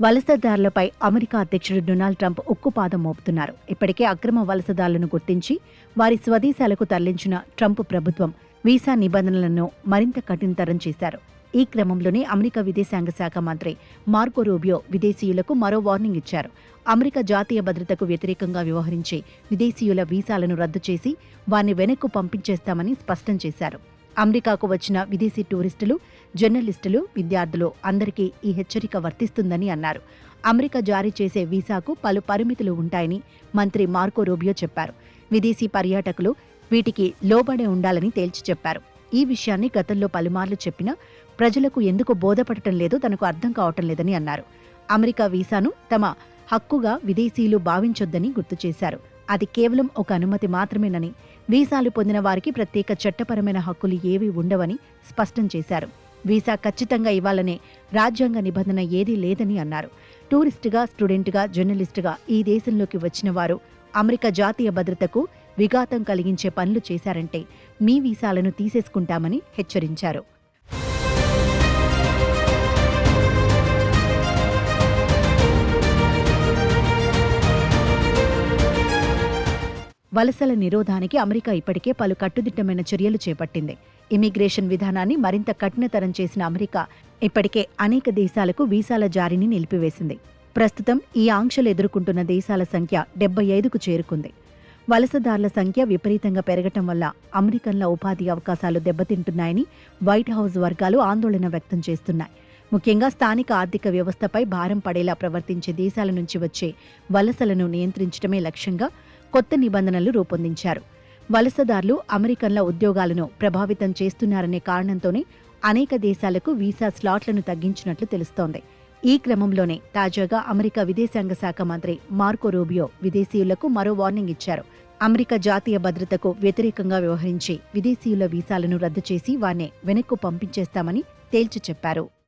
వలసదారులపై America అధ్యక్షుడు Donald Trump ఉక్కుపాదం మోపుతున్నారు. ఇప్పటికే అక్రమ వలసదారులను గుర్తించి వారి స్వదేశాలకు తరలించిన ట్రంప్ ప్రభుత్వం వీసా నిబంధనలను మరింత కఠినతరం చేశారు. ఈ క్రమంలోనే అమెరికా విదేశాంగ శాఖ మంత్రి మార్కో రూబియో విదేశీయులకు మరో వార్నింగ్ ఇచ్చారు. అమెరికా జాతీయ భద్రతకు వ్యతిరేకంగా వ్యవహరించే విదేశీయుల వీసాలను రద్దు చేసి వారిని వెనక్కు పంపించేస్తామని స్పష్టం చేశారు. అమెరికాకు వచ్చిన విదేశీ టూరిస్టులు, జర్నలిస్టులు, విద్యార్థులు అందరికీ ఈ హెచ్చరిక వర్తిస్తుందని అన్నారు. అమెరికా జారీ చేసే వీసాకు పలు పరిమితులు ఉంటాయని మంత్రి మార్కో రూబియో చెప్పారు. విదేశీ పర్యాటకులు వీటికి లోబడే ఉండాలని తేల్చి చెప్పారు. ఈ విషయాన్ని గతంలో పలుమార్లు చెప్పినా ప్రజలకు ఎందుకు బోధపడటం లేదో తనకు అర్థం కావటం లేదని అన్నారు. అమెరికా వీసాను తమ హక్కుగా విదేశీయులు భావించొద్దని గుర్తు చేశారు. అది కేవలం ఒక అనుమతి మాత్రమేనని, వీసాలు పొందిన వారికి ప్రత్యేక చట్టపరమైన హక్కులు ఏవీ ఉండవని స్పష్టం చేశారు. వీసా ఖచ్చితంగా ఇవ్వాలనే రాజ్యాంగ నిబంధన ఏదీ లేదని అన్నారు. టూరిస్టుగా, స్టూడెంట్గా, జర్నలిస్టుగా ఈ దేశంలోకి వచ్చిన వారు అమెరికా జాతీయ భద్రతకు విఘాతం కలిగించే పనులు చేశారంటే మీ వీసాలను తీసేసుకుంటామని హెచ్చరించారు. వలసల నిరోధానికి అమెరికా ఇప్పటికే పలు కట్టుదిట్టమైన చర్యలు చేపట్టింది. ఇమిగ్రేషన్ విధానాన్ని మరింత కఠినతరం చేసిన అమెరికా ఇప్పటికే అనేక దేశాలకు వీసాల జారీని నిలిపివేసింది. ప్రస్తుతం ఈ ఆంక్షలు ఎదుర్కొంటున్న దేశాల సంఖ్య 75కు చేరుకుంది. వలసదారుల సంఖ్య విపరీతంగా పెరగటం వల్ల అమెరికన్ల ఉపాధి అవకాశాలు దెబ్బతింటున్నాయని వైట్ హౌస్ వర్గాలు ఆందోళన వ్యక్తం చేస్తున్నాయి. ముఖ్యంగా స్థానిక ఆర్థిక వ్యవస్థపై భారం పడేలా ప్రవర్తించే దేశాల నుంచి వచ్చే వలసలను నియంత్రించడమే లక్ష్యంగా కొత్త నిబంధనలు రూపొందించారు. వలసదారులు అమెరికన్ల ఉద్యోగాలను ప్రభావితం చేస్తున్నారనే కారణంతోనే అనేక దేశాలకు వీసా స్లాట్లను తగ్గించినట్లు తెలుస్తోంది. ఈ క్రమంలోనే తాజాగా అమెరికా విదేశాంగ శాఖ మంత్రి మార్కో రూబియో విదేశీయులకు మరో వార్నింగ్ ఇచ్చారు. అమెరికా జాతీయ భద్రతకు వ్యతిరేకంగా వ్యవహరించి విదేశీయుల వీసాలను రద్దు చేసి వారిని వెనక్కు పంపించేస్తామని తేల్చి చెప్పారు.